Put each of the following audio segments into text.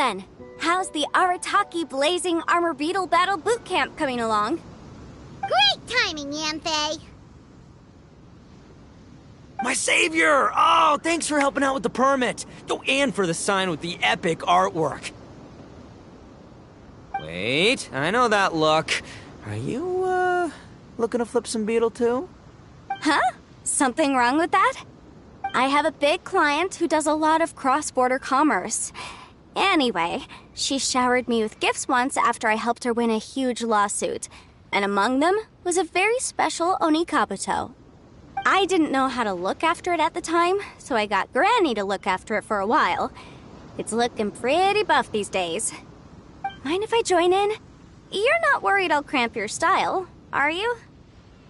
then. How's the Arataki Blazing Armor Beetle Battle Boot Camp coming along? Great timing, Yanfei! My savior! Oh, thanks for helping out with the permit. Oh, and for the sign with the epic artwork. Wait, I know that look. Are you, looking to flip some beetle too? Huh? Something wrong with that? I have a big client who does a lot of cross-border commerce. Anyway, she showered me with gifts once after I helped her win a huge lawsuit. And among them was a very special Oni Kabuto. I didn't know how to look after it at the time, so I got Granny to look after it for a while. It's looking pretty buff these days. Mind if I join in? You're not worried I'll cramp your style, are you?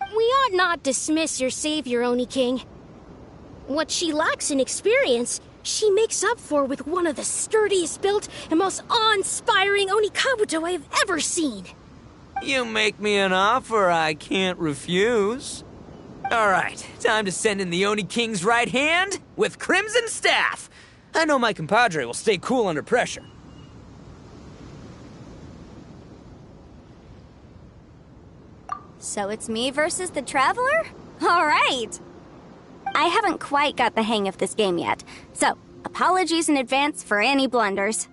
We ought not dismiss your savior, Oni King. What she lacks in experience, she makes up for with one of the sturdiest built and most awe-inspiring Oni Kabuto I have ever seen. You make me an offer I can't refuse. Alright, time to send in the Oni King's right hand with Crimson Staff. I know my compadre will stay cool under pressure. So it's me versus the Traveler? Alright! I haven't quite got the hang of this game yet, so apologies in advance for any blunders.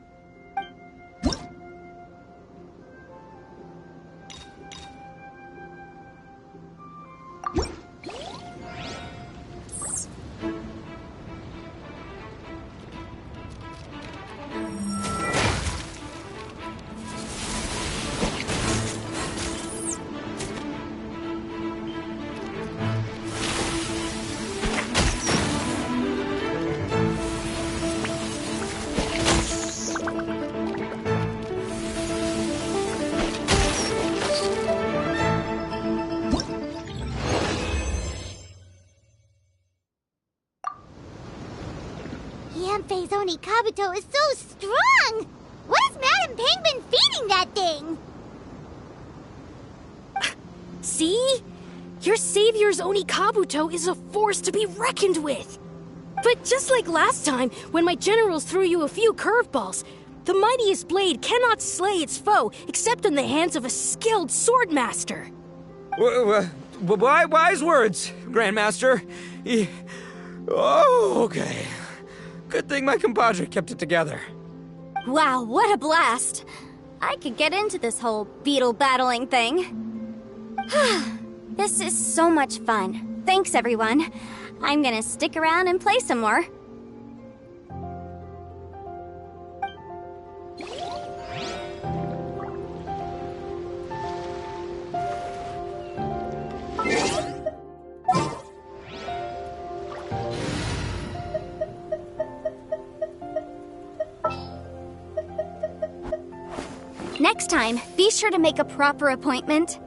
Yanfei's Oni Kabuto is so strong! What has Madame Ping been feeding that thing? See? Your savior's Oni Kabuto is a force to be reckoned with. But just like last time, when my generals threw you a few curveballs, the mightiest blade cannot slay its foe except in the hands of a skilled swordmaster. Wise words, Grandmaster. Oh, okay. Good thing my compadre kept it together. Wow, what a blast! I could get into this whole beetle battling thing. This is so much fun. Thanks, everyone. I'm gonna stick around and play some more. Next time, be sure to make a proper appointment.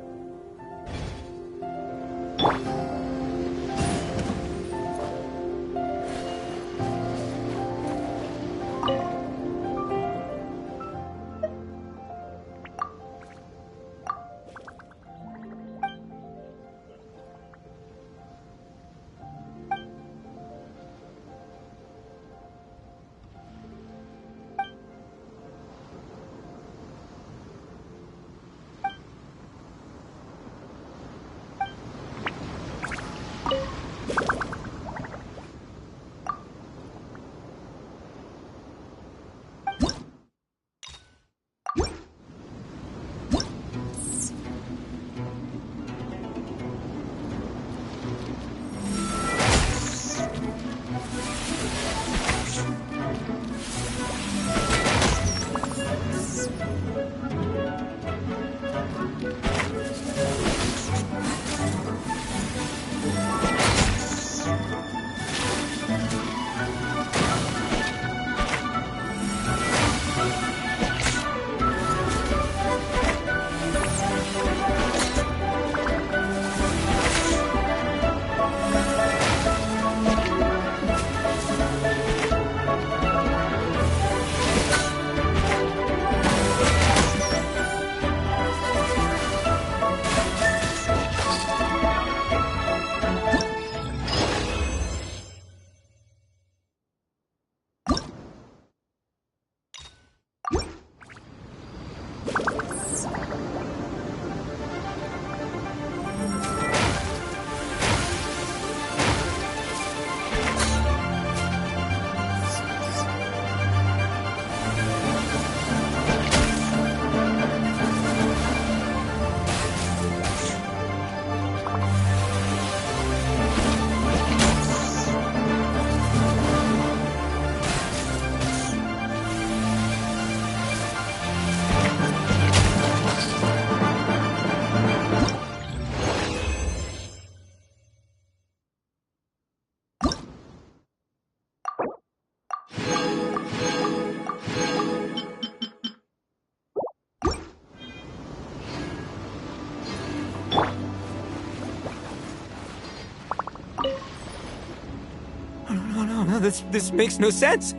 This makes no sense.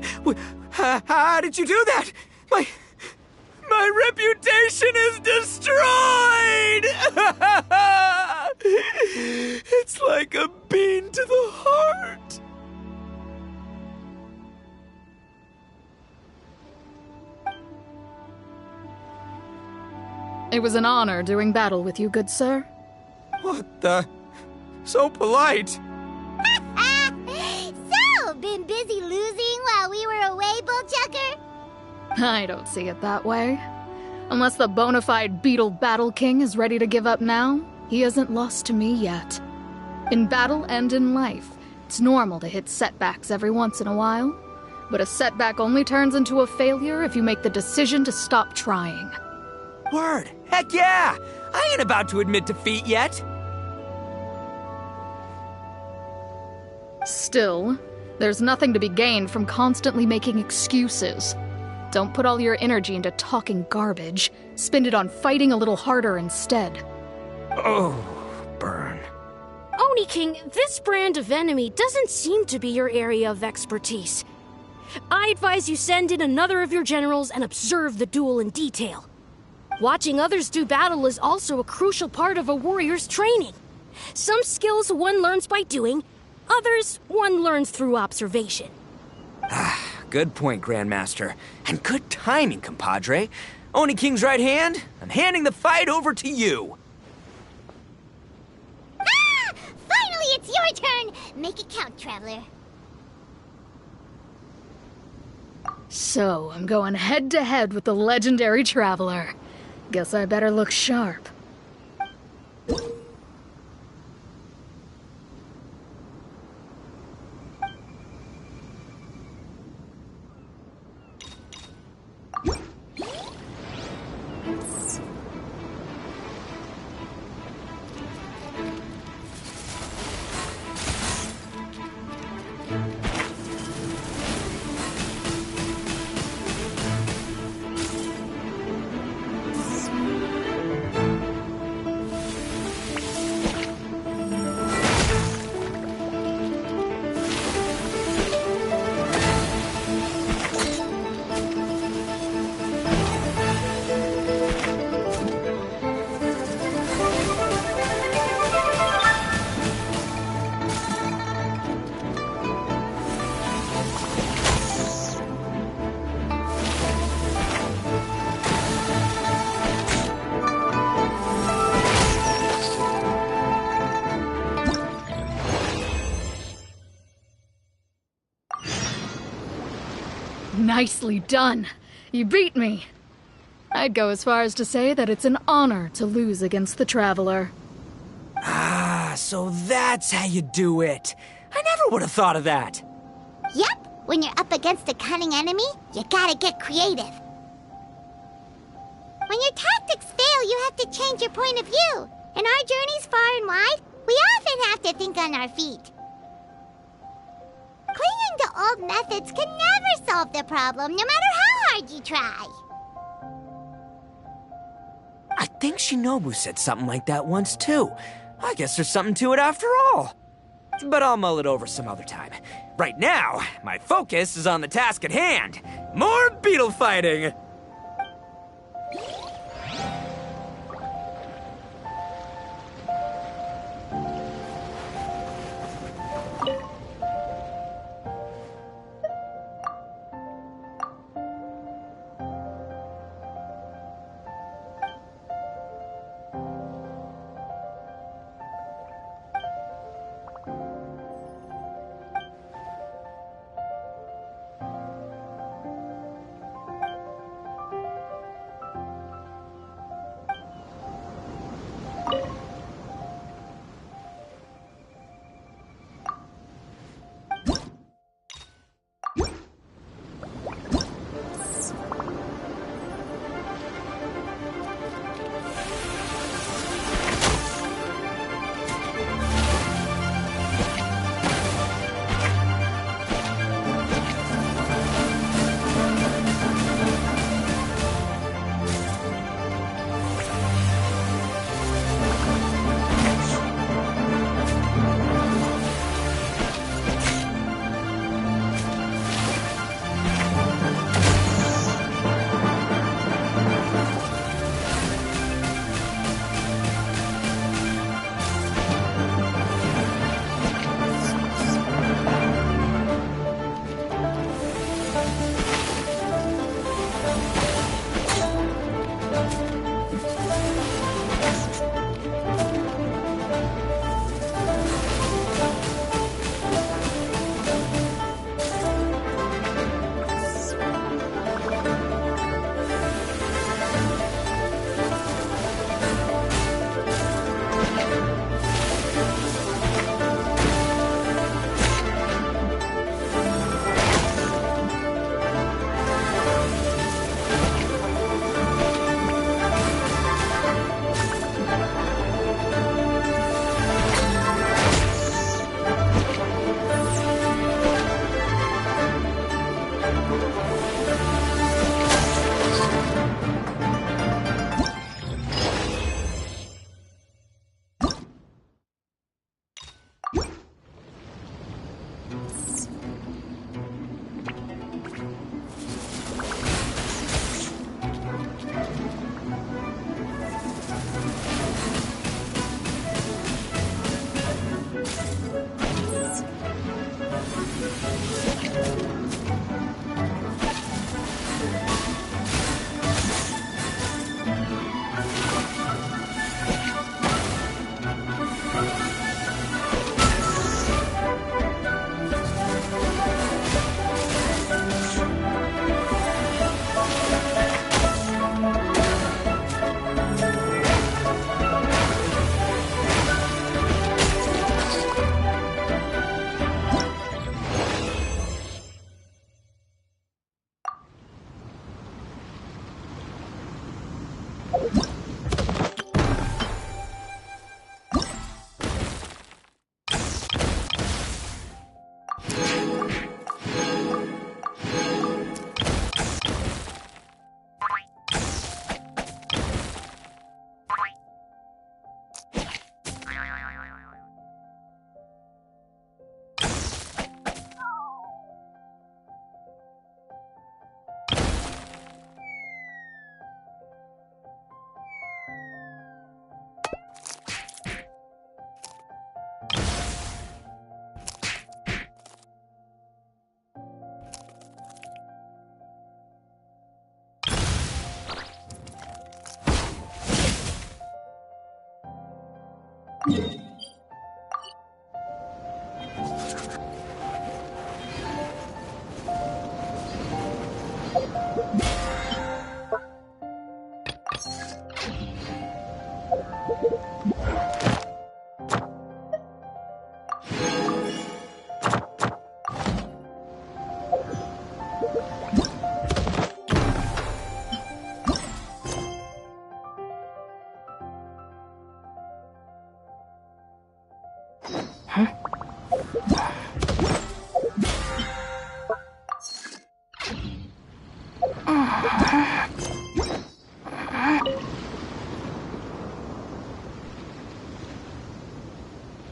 How did you do that? My reputation is destroyed! It's like a bean to the heart. It was an honor doing battle with you, good sir. What the? So polite. So, been busy losing while we were away, Bullchucker? I don't see it that way. Unless the bona fide Beetle Battle King is ready to give up now, he hasn't lost to me yet. In battle and in life, it's normal to hit setbacks every once in a while, but a setback only turns into a failure if you make the decision to stop trying. Word. Heck yeah! I ain't about to admit defeat yet. Still, there's nothing to be gained from constantly making excuses. Don't put all your energy into talking garbage. Spend it on fighting a little harder instead. Oh, burn. Oni King, this brand of enemy doesn't seem to be your area of expertise. I advise you send in another of your generals and observe the duel in detail. Watching others do battle is also a crucial part of a warrior's training. Some skills one learns by doing, others one learns through observation. Good point, Grandmaster. And good timing, compadre. Oni King's right hand, I'm handing the fight over to you. Ah! Finally, it's your turn! Make it count, Traveler. So, I'm going head-to-head with the legendary Traveler. Guess I better look sharp. Nicely done. You beat me. I'd go as far as to say that it's an honor to lose against the Traveler. Ah, so that's how you do it. I never would have thought of that. Yep, when you're up against a cunning enemy, you gotta get creative. When your tactics fail, you have to change your point of view. In our journeys far and wide, we often have to think on our feet. Clinging to old methods can never solve the problem, no matter how hard you try. I think Shinobu said something like that once, too. I guess there's something to it after all. But I'll mull it over some other time. Right now, my focus is on the task at hand. More beetle fighting!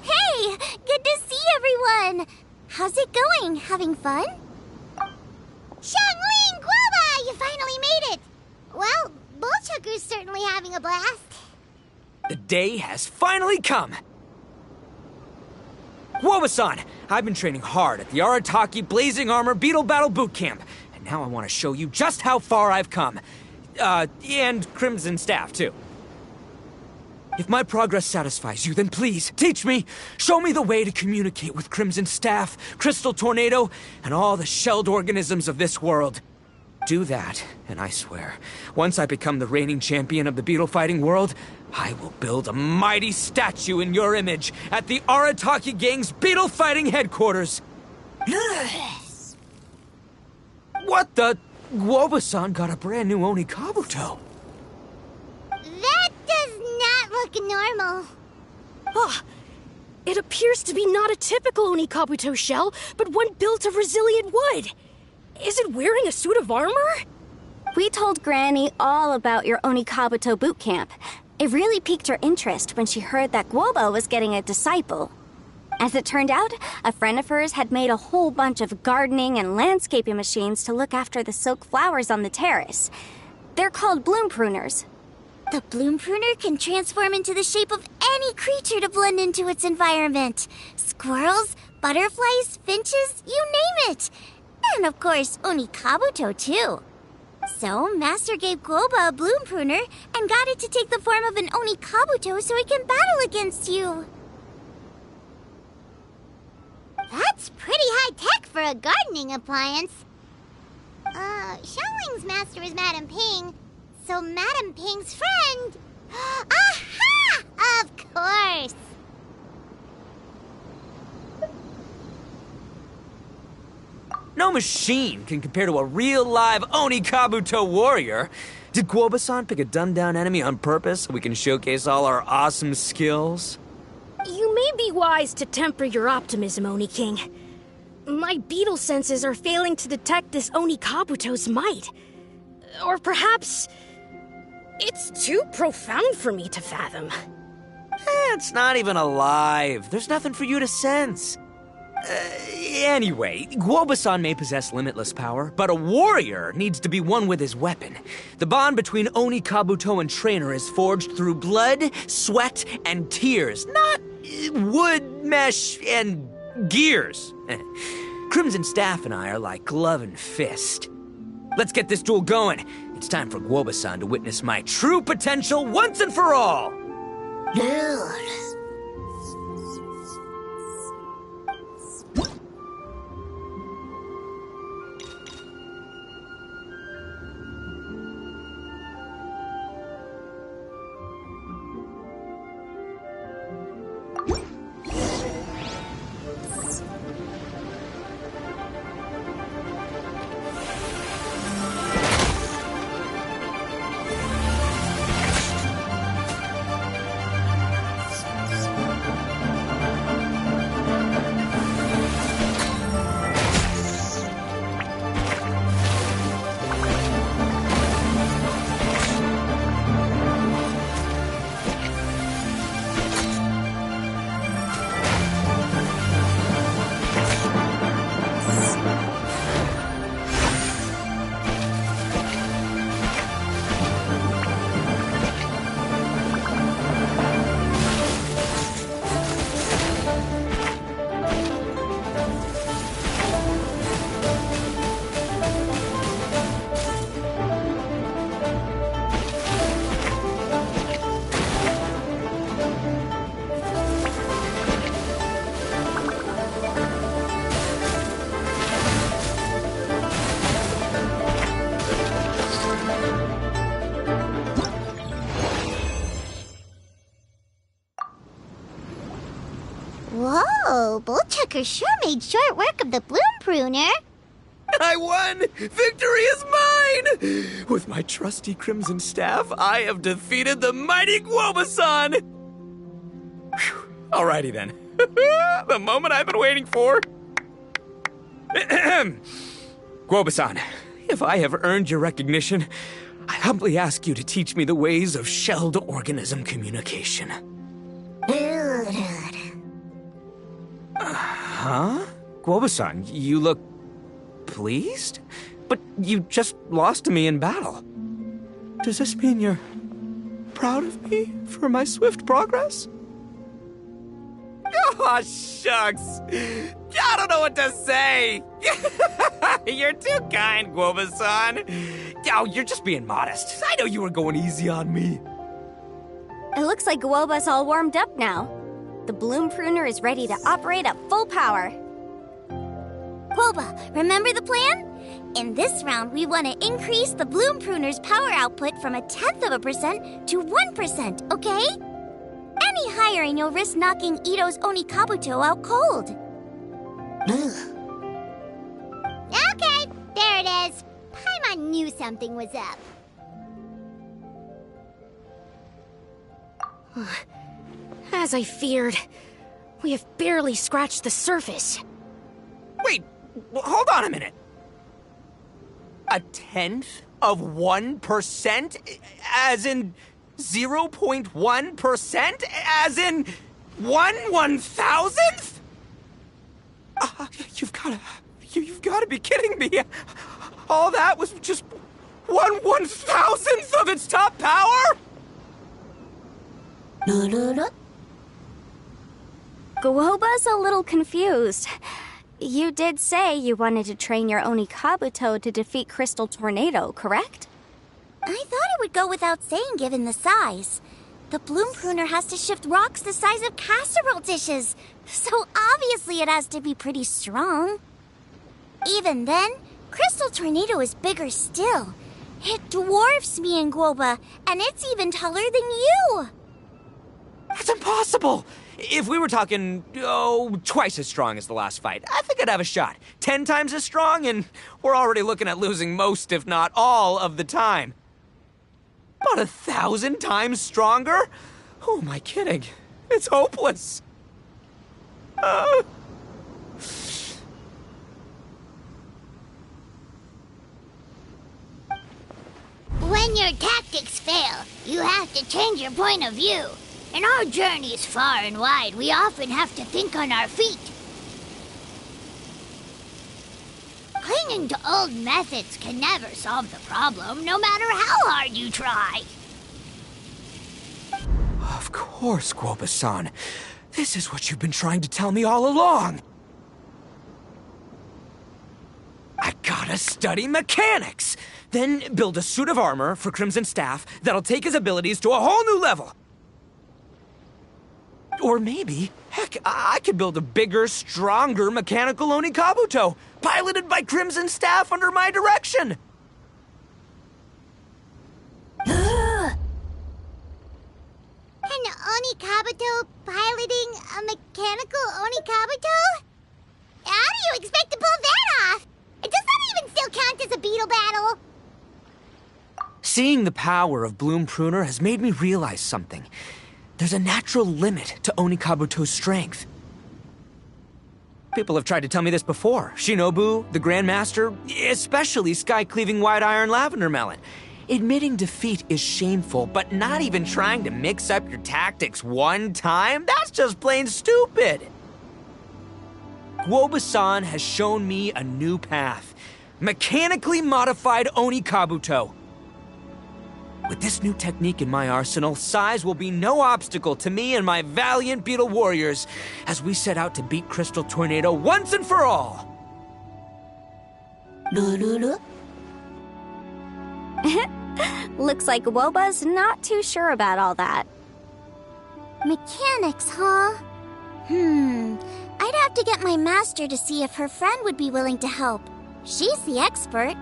Hey! Good to see everyone! How's it going? Having fun? Xiangling Guoba! You finally made it! Well, Bullchucker's certainly having a blast. The day has finally come! Woba-san! I've been training hard at the Arataki Blazing Armor Beetle Battle Boot Camp, and now I want to show you just how far I've come. And Crimson Staff, too. If my progress satisfies you, then please, teach me! Show me the way to communicate with Crimson Staff, Crystal Tornado, and all the shelled organisms of this world. Do that, and I swear, once I become the reigning champion of the beetle fighting world, I will build a mighty statue in your image at the Arataki Gang's beetle fighting headquarters. What the? Woba-san got a brand new Oni Kabuto. That does not look normal. Ah, it appears to be not a typical Oni Kabuto shell, but one built of resilient wood. Is it wearing a suit of armor? We told Granny all about your Oni Kabuto boot camp. It really piqued her interest when she heard that Guoba was getting a disciple. As it turned out, a friend of hers had made a whole bunch of gardening and landscaping machines to look after the silk flowers on the terrace. They're called bloom pruners. The bloom pruner can transform into the shape of any creature to blend into its environment. Squirrels, butterflies, finches, you name it. And of course, Oni Kabuto too. So, Master gave Guoba a bloom pruner and got it to take the form of an Oni Kabuto so it can battle against you. That's pretty high-tech for a gardening appliance. Xiangling's master is Madame Ping, so Madame Ping's friend... Aha! Of course! No machine can compare to a real live Oni Kabuto warrior. Did Guoba-san pick a dumbed-down enemy on purpose so we can showcase all our awesome skills? You may be wise to temper your optimism, Oni King. My beetle senses are failing to detect this Oni Kabuto's might. Or perhaps... it's too profound for me to fathom. It's not even alive. There's nothing for you to sense. Anyway, Guoba-san may possess limitless power, but a warrior needs to be one with his weapon. The bond between Oni Kabuto and trainer is forged through blood, sweat, and tears, not wood, mesh, and gears. Crimson Staff and I are like glove and fist. Let's get this duel going. It's time for Guoba-san to witness my true potential once and for all. Bullchucker sure made short work of the Bloom Pruner. I won! Victory is mine! With my trusty Crimson Staff, I have defeated the mighty Guoba-san! Whew. Alrighty then. The moment I've been waiting for. Guoba-san, if I have earned your recognition, I humbly ask you to teach me the ways of shelled organism communication. Huh? Guoba-san, you look pleased? But you just lost to me in battle. Does this mean you're proud of me for my swift progress? Oh, shucks. I don't know what to say. You're too kind, Guoba-san. Oh, you're just being modest. I know you were going easy on me. It looks like Guoba's all warmed up now. The Bloom Pruner is ready to operate at full power. Guoba, remember the plan? In this round, we want to increase the Bloom Pruner's power output from 0.1% to 1%, okay? Any higher and you'll risk knocking Ito's Onikabuto out cold. Okay, there it is. Paimon knew something was up. As I feared, we have barely scratched the surface. Wait, hold on a minute. 0.1%? As in 0.1%? As in 1/1000th? You've gotta be kidding me. All that was just 1/1000th of its top power? Guoba's a little confused. You did say you wanted to train your Onikabuto to defeat Crystal Tornado, correct? I thought it would go without saying given the size. The Bloom Pruner has to shift rocks the size of casserole dishes, so obviously it has to be pretty strong. Even then, Crystal Tornado is bigger still. It dwarfs me and Guoba, and it's even taller than you. That's impossible! If we were talking, twice as strong as the last fight, I think I'd have a shot. 10 times as strong, and we're already looking at losing most, if not all, of the time. About 1,000 times stronger? Who am I kidding? It's hopeless. When your tactics fail, you have to change your point of view. In our journeys far and wide, we often have to think on our feet. Clinging to old methods can never solve the problem, no matter how hard you try. Of course, Guoba-san. This is what you've been trying to tell me all along. I gotta study mechanics, then build a suit of armor for Crimson Staff that'll take his abilities to a whole new level. Or maybe, heck, I could build a bigger, stronger mechanical Onikabuto, piloted by Crimson Staff under my direction. An Onikabuto piloting a mechanical Onikabuto? How do you expect to pull that off? Does that even still count as a beetle battle? Seeing the power of Bloom Pruner has made me realize something. There's a natural limit to Onikabuto's strength. People have tried to tell me this before. Shinobu, the Grandmaster, especially Sky-Cleaving White Iron Lavender Melon. Admitting defeat is shameful, but not even trying to mix up your tactics one time? That's just plain stupid! Guoba-san has shown me a new path. Mechanically modified Onikabuto. With this new technique in my arsenal, size will be no obstacle to me and my valiant beetle warriors as we set out to beat Crystal Tornado once and for all. Looks like Guoba's not too sure about all that. Mechanics, huh? I'd have to get my master to see if her friend would be willing to help. She's the expert.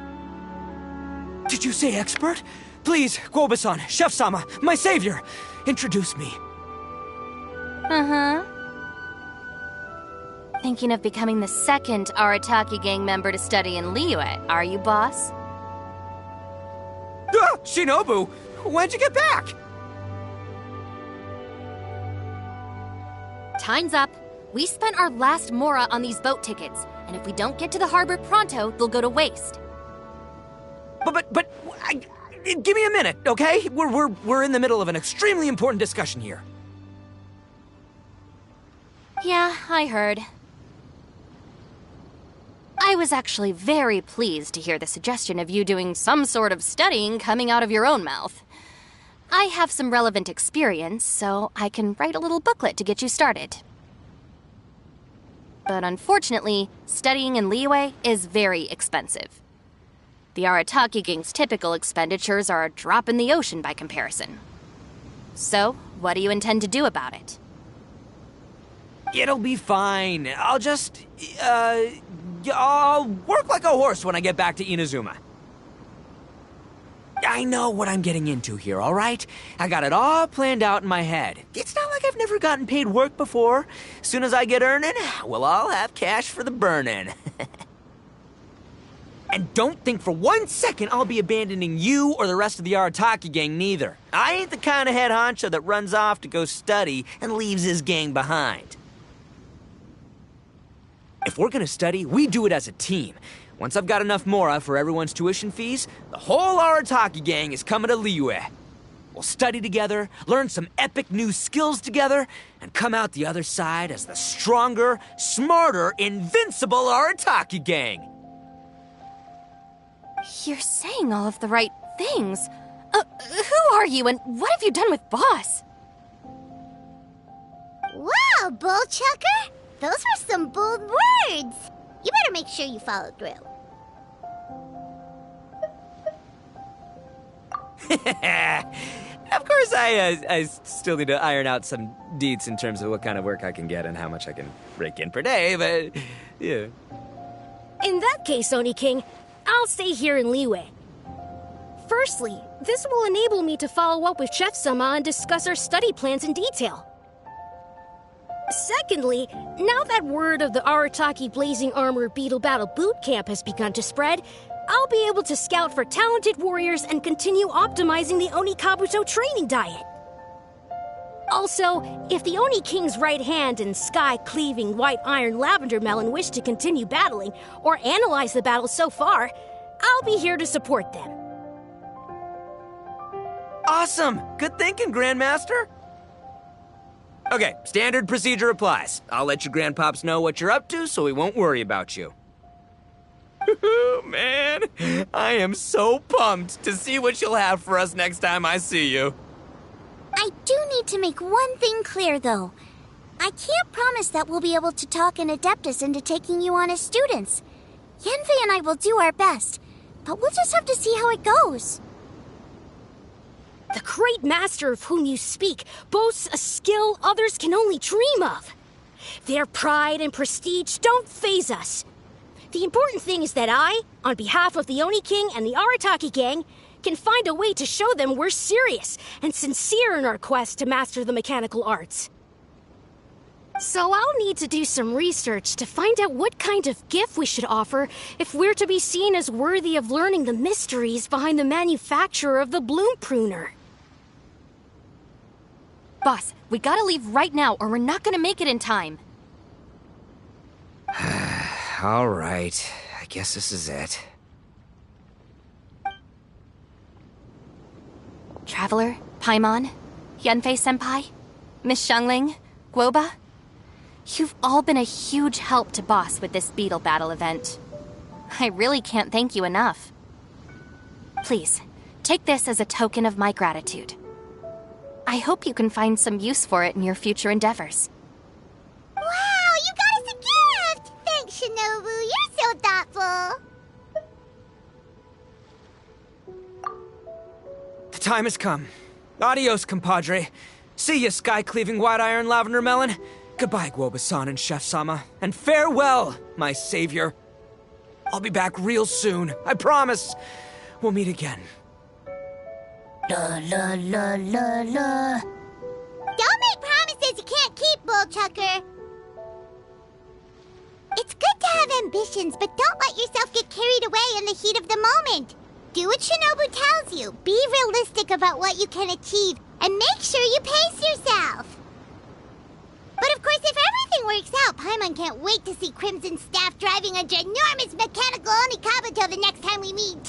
Did you say expert? Please, Guoba-san, Chef-sama, my savior, introduce me. thinking of becoming the second Arataki Gang member to study in Liyue, are you, boss? Ah, Shinobu! When'd you get back? Time's up. We spent our last mora on these boat tickets, and if we don't get to the harbor pronto, they'll go to waste. Give me a minute, okay? We're in the middle of an extremely important discussion here. Yeah, I heard. I was actually very pleased to hear the suggestion of you doing some sort of studying coming out of your own mouth. I have some relevant experience, so I can write a little booklet to get you started. But unfortunately, studying in Liyue is very expensive. The Arataki Gang's typical expenditures are a drop in the ocean by comparison. So, what do you intend to do about it? It'll be fine. I'll work like a horse when I get back to Inazuma. I know what I'm getting into here, all right? I got it all planned out in my head. It's not like I've never gotten paid work before. As soon as I get earning, we'll all have cash for the burning. And don't think for 1 second I'll be abandoning you or the rest of the Arataki Gang neither. I ain't the kind of head honcho that runs off to go study and leaves his gang behind. If we're gonna study, we do it as a team. Once I've got enough mora for everyone's tuition fees, the whole Arataki Gang is coming to Liyue. We'll study together, learn some epic new skills together, and come out the other side as the stronger, smarter, invincible Arataki Gang. You're saying all of the right things. Who are you and what have you done with Boss? Wow, Bullchucker! Those were some bold words! You better make sure you follow through. Of course, I still need to iron out some deets in terms of what kind of work I can get and how much I can rake in per day, but yeah. In that case, Oni King, I'll stay here in Liyue. Firstly, this will enable me to follow up with Chef-sama and discuss our study plans in detail. Secondly, now that word of the Arataki Blazing Armor Beetle Battle Boot Camp has begun to spread, I'll be able to scout for talented warriors and continue optimizing the Oni Kabuto training diet. Also, if the Oni King's right hand and sky-cleaving white iron lavender melon wish to continue battling or analyze the battle so far, I'll be here to support them. Awesome! Good thinking, Grandmaster! Okay, standard procedure applies. I'll let your grandpops know what you're up to so we won't worry about you. Man, I am so pumped to see what you'll have for us next time I see you. I do need to make one thing clear, though. I can't promise that we'll be able to talk an Adeptus into taking you on as students. Yenfei and I will do our best, but we'll just have to see how it goes. The great master of whom you speak boasts a skill others can only dream of. Their pride and prestige don't faze us. The important thing is that I, on behalf of the Oni King and the Arataki Gang, can find a way to show them we're serious and sincere in our quest to master the mechanical arts. So I'll need to do some research to find out what kind of gift we should offer if we're to be seen as worthy of learning the mysteries behind the manufacture of the bloom pruner. Boss, we gotta leave right now or we're not gonna make it in time. All right, I guess this is it. Traveler, Paimon, Yanfei-senpai, Miss Xiangling, Guoba, you've all been a huge help to Boss with this beetle battle event. I really can't thank you enough. Please, take this as a token of my gratitude. I hope you can find some use for it in your future endeavors. Wow, you got us a gift! Thanks, Shinobu. You're so thoughtful. The time has come. Adios, compadre. See ya, sky-cleaving white iron lavender melon. Goodbye, Guoba-san and Chef-sama. And farewell, my savior. I'll be back real soon, I promise. We'll meet again. La la la la la. Don't make promises you can't keep, Bullchucker. have ambitions, but don't let yourself get carried away in the heat of the moment. Do what Shinobu tells you. Be realistic about what you can achieve, and make sure you pace yourself. But of course, if everything works out, Paimon can't wait to see Crimson Staff driving a ginormous mechanical Onikabuto the next time we meet.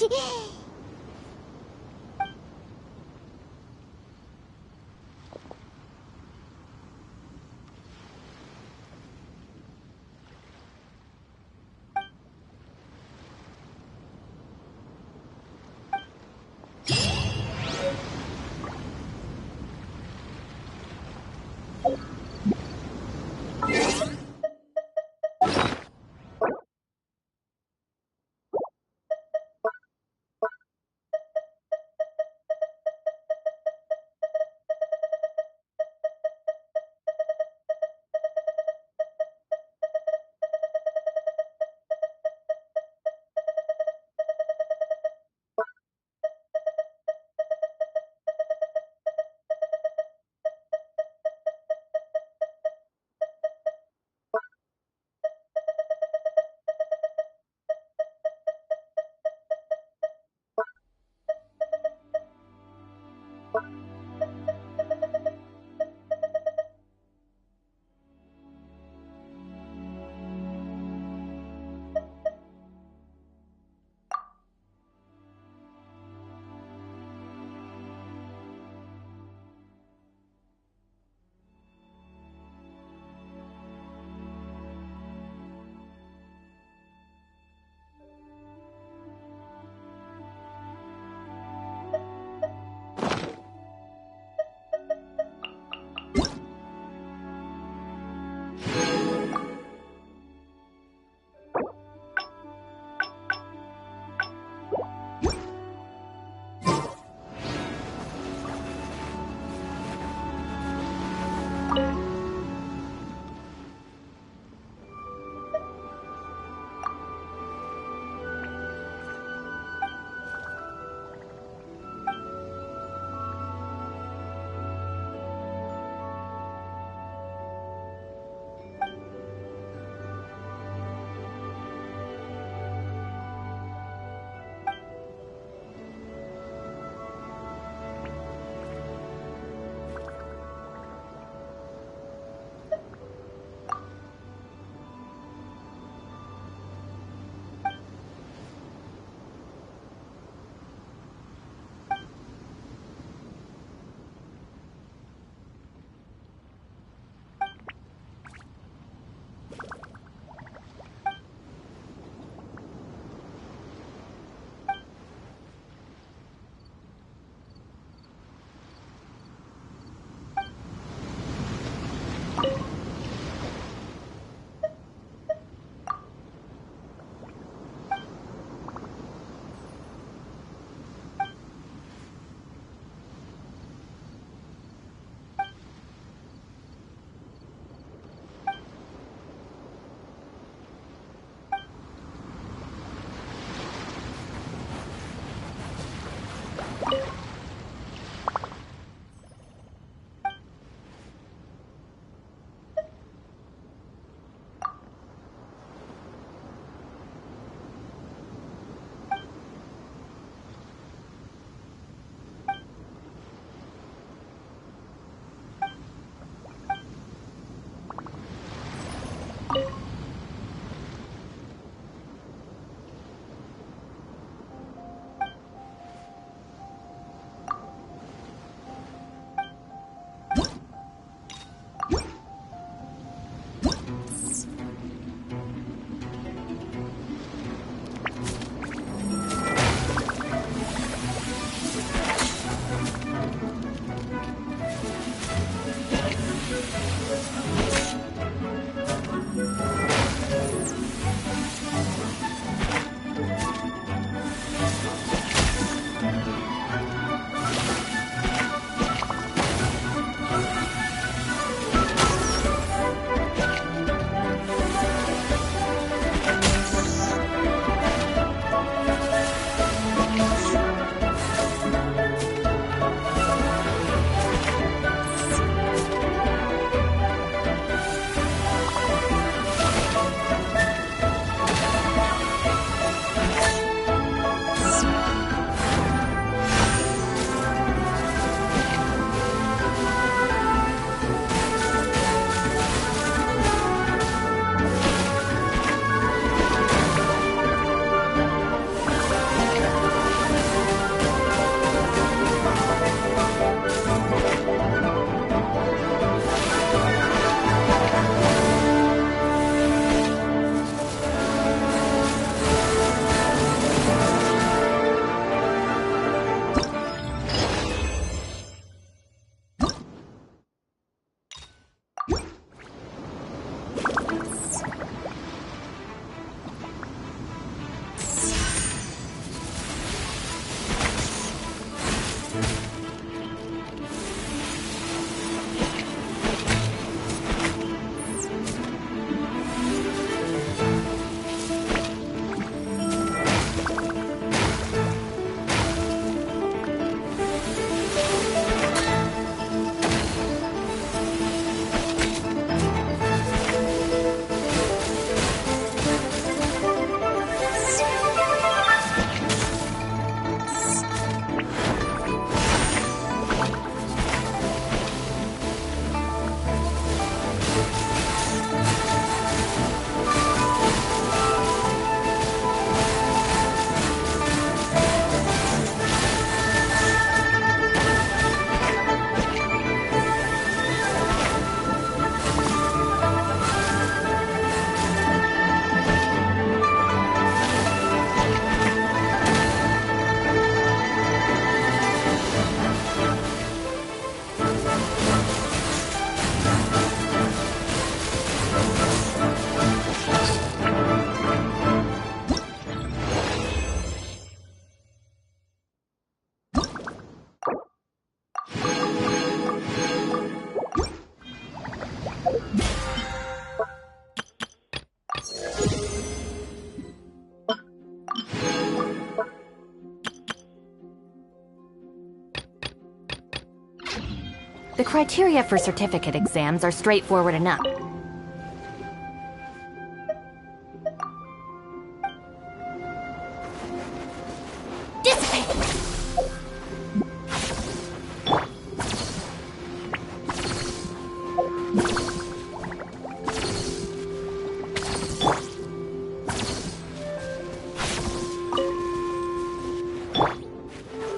The criteria for certificate exams are straightforward enough.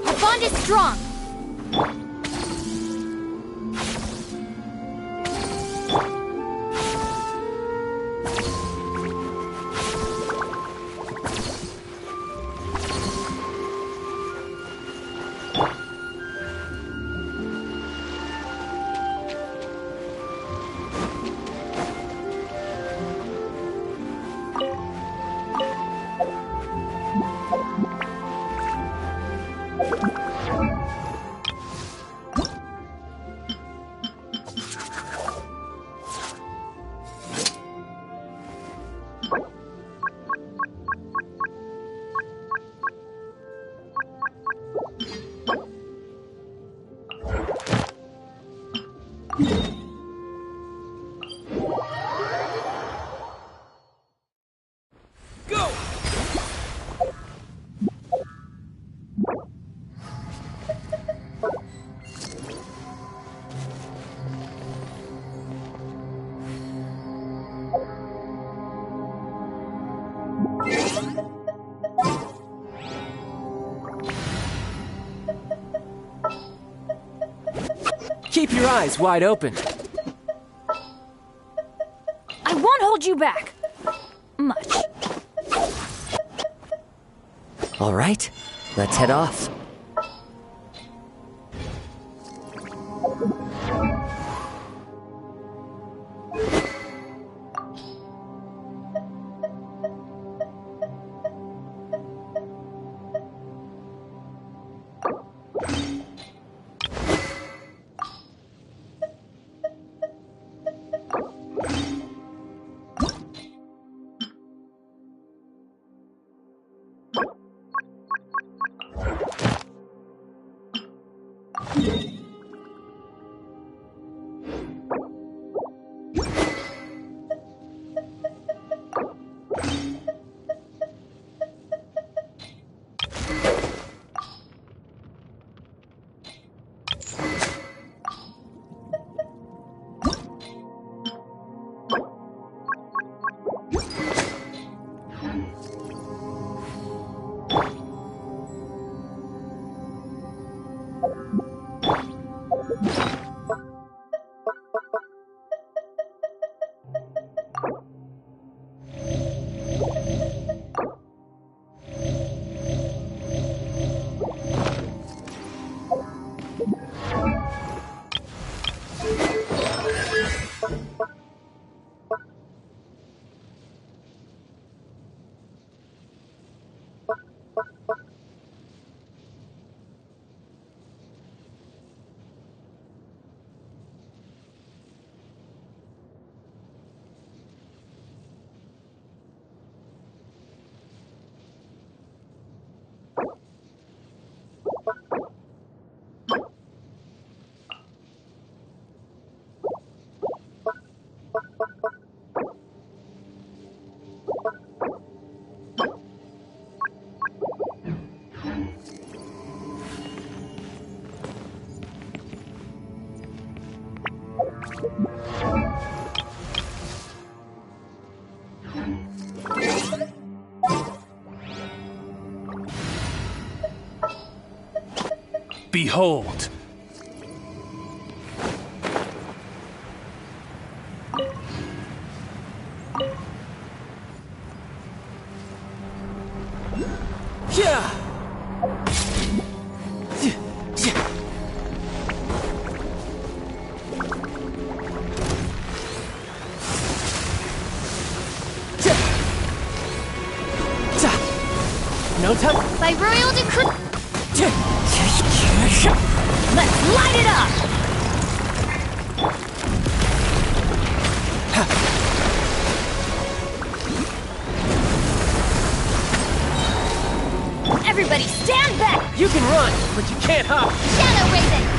Our bond is strong. Go! Keep your eyes wide open. I won't hold you back. Much. All right, let's head off. Behold! Yeah! No time. By royal decree. Let's light it up! Everybody stand back! You can run, but you can't hop. Shadow Raven.